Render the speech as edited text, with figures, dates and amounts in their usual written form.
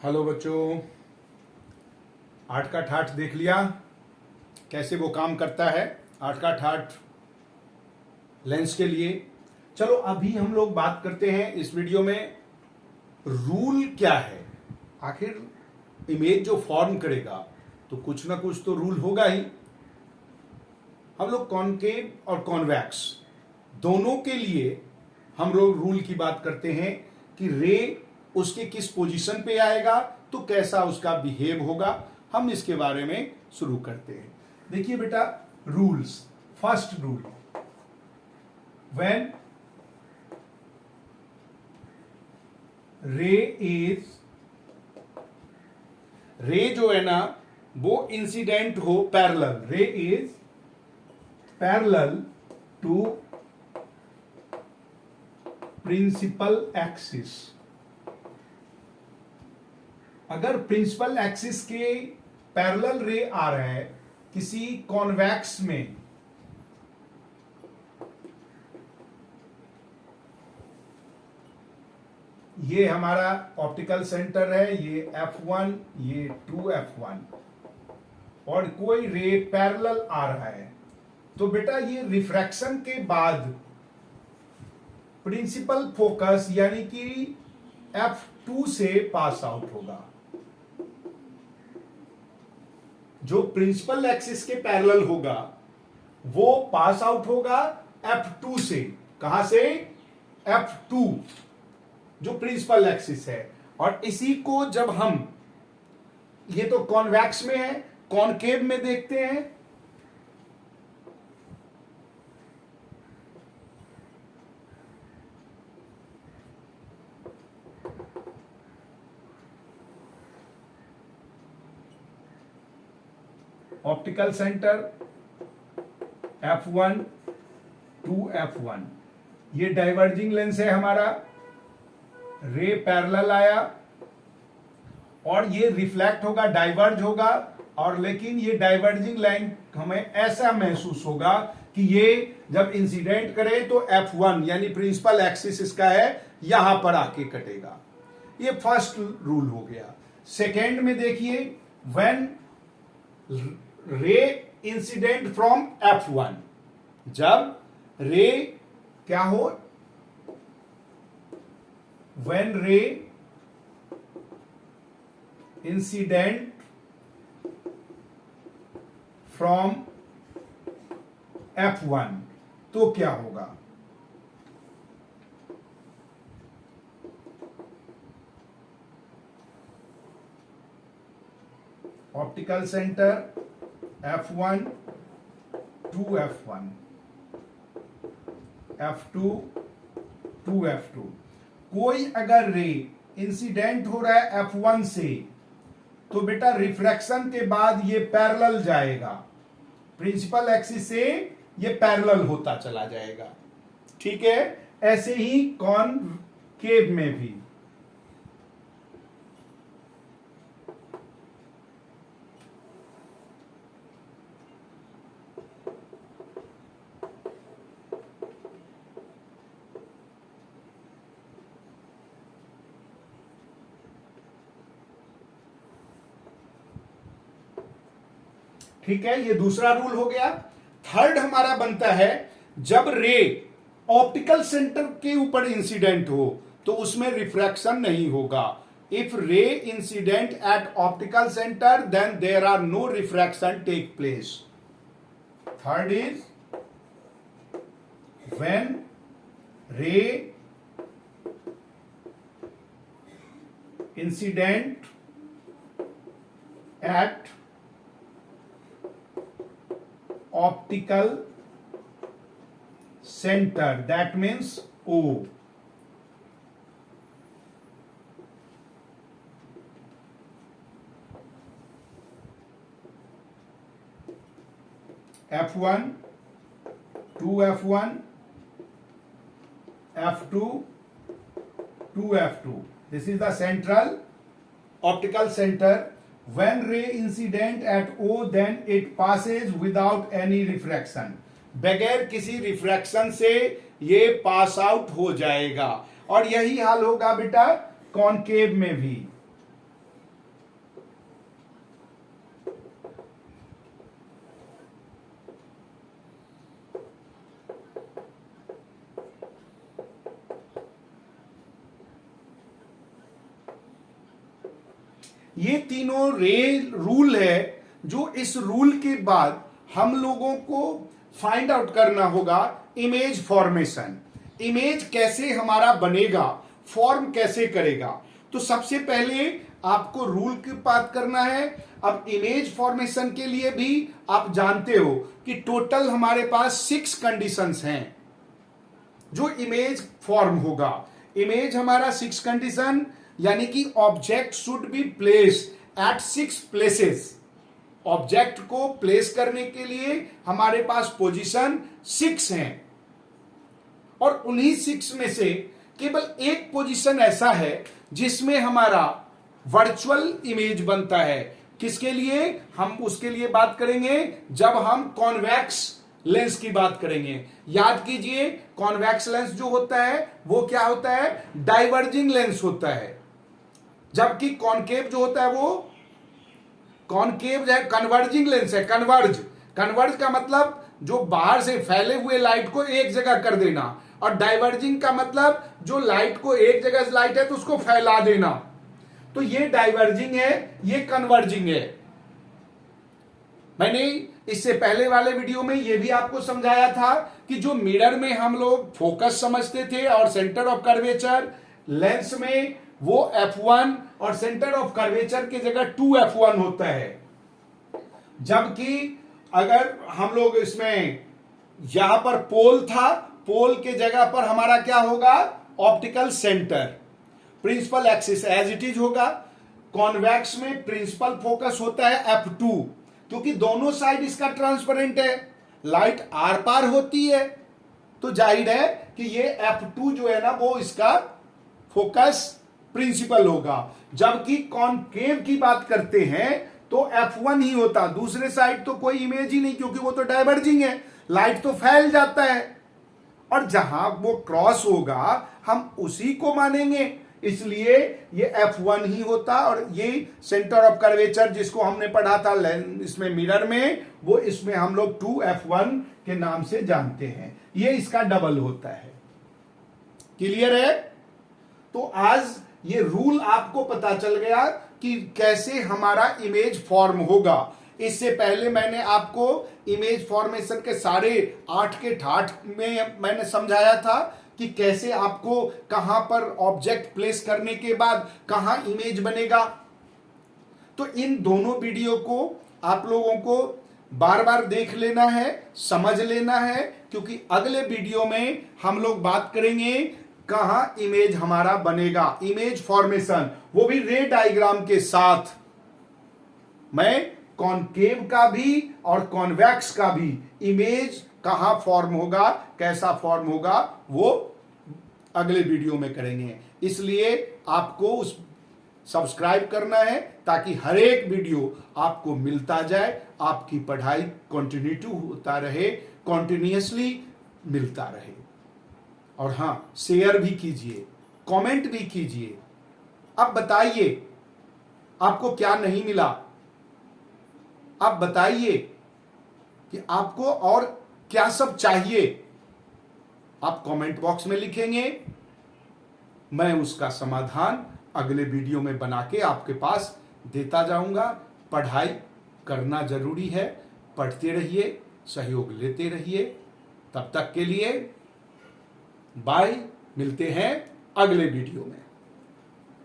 Hello बच्चों, आठ का ठाठ देख लिया कैसे वो काम करता है। आठ का ठाठ लेंस के लिए। चलो अभी हम लोग बात करते हैं इस वीडियो में रूल क्या है। आखिर इमेज जो फॉर्म करेगा तो कुछ ना कुछ तो रूल होगा ही। हम लोग कॉनकेव और कॉन्वेक्स दोनों के लिए हम लोग रूल की बात करते हैं कि रे उसके किस पोजीशन पे आएगा तो कैसा उसका बिहेव होगा। हम इसके बारे में शुरू करते हैं। देखिए बेटा, रूल्स। फर्स्ट रूल, व्हेन रे जो है ना वो इंसिडेंट हो parallel, ray is parallel to principal axis. अगर प्रिंसिपल एक्सिस के पैरेलल रे आ रहा है किसी कॉन्वेक्स में, ये हमारा ऑप्टिकल सेंटर है, ये F1, ये 2F1, और कोई रे पैरेलल आ रहा है तो बेटा ये रिफ्रैक्शन के बाद प्रिंसिपल फोकस यानी कि F2 से पास आउट होगा। जो प्रिंसिपल एक्सिस के पैरेलल होगा वो पास आउट होगा F2 से। कहां से? F2 जो प्रिंसिपल एक्सिस है। और इसी को जब हम, ये तो कॉन्वेक्स में है, कॉनकेव में देखते हैं। ऑप्टिकल सेंटर F1, 2F1, ये डाइवर्जिंग लेंस है हमारा। रे पैरेलल आया और ये रिफ्लेक्ट होगा, डाइवर्ज होगा, और लेकिन ये डाइवर्जिंग लाइन हमें ऐसा महसूस होगा कि ये जब इंसिडेंट करे तो F1 यानी प्रिंसिपल एक्सिस इसका है, यहां पर आके कटेगा। ये फर्स्ट रूल हो गया। सेकेंड में देखिए, when ray incident from F1, जब रे क्या हो, when ray incident from F1 तो क्या होगा? Optical centre F1, 2F1, F2, 2F2। कोई अगर रे इंसिडेंट हो रहा है F1 से तो बेटा रिफ्रैक्शन के बाद ये पैरेलल जाएगा, प्रिंसिपल एक्सिस से ये पैरेलल होता चला जाएगा। ठीक है, ऐसे ही कॉनकेव में भी। ठीक है, ये दूसरा रूल हो गया। थर्ड हमारा बनता है, जब रे ऑप्टिकल सेंटर के ऊपर इंसिडेंट हो तो उसमें रिफ्रैक्शन नहीं होगा। If ray incident at optical centre then there are no refraction take place. Third is when ray incident at optical center, that means O, F1, 2F1, F2, 2F2. This is the central optical center. When ray incident at O, then it passes without any refraction. बगैर किसी refraction से ये pass out हो जाएगा। और यही हाल होगा बेटा कॉनकेव में भी। ये तीनों रूल है जो इस रूल के बाद हम लोगों को फाइंड आउट करना होगा इमेज फॉर्मेशन। इमेज कैसे हमारा बनेगा, फॉर्म कैसे करेगा। तो सबसे पहले आपको रूल की बात करना है। अब इमेज फॉर्मेशन के लिए भी आप जानते हो कि टोटल हमारे पास 6 कंडीशंस हैं जो इमेज फॉर्म होगा। इमेज हमारा 6 कंडीशन, यानी कि object should be placed at 6 places. Object को प्लेस करने के लिए हमारे पास पोजीशन 6 हैं, और उन्हीं 6 में से केवल एक पोजीशन ऐसा है जिसमें हमारा वर्चुअल इमेज बनता है। किसके लिए? हम उसके लिए बात करेंगे जब हम कॉन्वेक्स लेंस की बात करेंगे। याद कीजिए, कॉन्वेक्स लेंस जो होता है वो क्या होता है? डाइवर्जिंग लेंस होता है, जबकि कॉनकेव जो होता है वो कॉनकेव है, कन्वर्जिंग लेंस है। कन्वर्ज का मतलब जो बाहर से फैले हुए लाइट को एक जगह कर देना, और डाइवर्जिंग का मतलब जो लाइट को एक जगह से लाइट है तो उसको फैला देना। तो ये डाइवर्जिंग है, ये कन्वर्जिंग है। मैंने इससे पहले वाले वीडियो में ये भी आपको समझाया था कि जो मिरर में हम लोग फोकस समझते थे और सेंटर ऑफ कर्वेचर, लेंस में वो f1 और सेंटर ऑफ कर्वेचर की जगह 2f1 होता है। जबकि अगर हम लोग इसमें यहां पर पोल था, पोल के जगह पर हमारा क्या होगा? Optical centre. Principal axis as it is होगा। कॉन्वेक्स में प्रिंसिपल फोकस होता है f2, क्योंकि दोनों साइड इसका ट्रांसपेरेंट है, लाइट आर पार होती है, तो जाहिर है कि ये f2 जो है ना वो इसका फोकस प्रिंसिपल होगा। जबकि कॉनकेव की बात करते हैं तो f1 ही होता, दूसरे साइड तो कोई इमेज ही नहीं, क्योंकि वो तो डाइवर्जिंग है, लाइट तो फैल जाता है, और जहां वो क्रॉस होगा हम उसी को मानेंगे, इसलिए ये f1 ही होता। और ये सेंटर ऑफ कर्वेचर जिसको हमने पढ़ा था इसमें मिरर में, वो इसमें हम लोग 2f1 के नाम से जानते हैं। ये इसका डबल होता है। क्लियर है? तो आज ये रूल आपको पता चल गया कि कैसे हमारा इमेज फॉर्म होगा। इससे पहले मैंने आपको इमेज फॉर्मेशन के सारे 8 के ठाठ में मैंने समझाया था कि कैसे आपको कहां पर ऑब्जेक्ट प्लेस करने के बाद कहां इमेज बनेगा। तो इन दोनों वीडियो को आप लोगों को बार बार देख लेना है, समझ लेना है, क्योंकि अगले वीडियो में हम लोग बात करेंगे कहां इमेज हमारा बनेगा, इमेज फॉर्मेशन, वो भी रे डायग्राम के साथ। मैं कॉनकेव का भी और कॉन्वेक्स का भी इमेज कहां फॉर्म होगा, कैसा फॉर्म होगा, वो अगले वीडियो में करेंगे। इसलिए आपको उस सब्सक्राइब करना है ताकि हर एक वीडियो आपको मिलता जाए, आपकी पढ़ाई कंटिन्यू होता रहे, कंटिन्यूअसली मिलता रहे। और हां, शेयर भी कीजिए, कमेंट भी कीजिए। अब बताइए आपको क्या नहीं मिला, आप बताइए कि आपको और क्या सब चाहिए। आप कमेंट बॉक्स में लिखेंगे, मैं उसका समाधान अगले वीडियो में बना के आपके पास देता जाऊंगा। पढ़ाई करना जरूरी है, पढ़ते रहिए, सहयोग लेते रहिए। तब तक के लिए बाय, मिलते हैं अगले वीडियो में।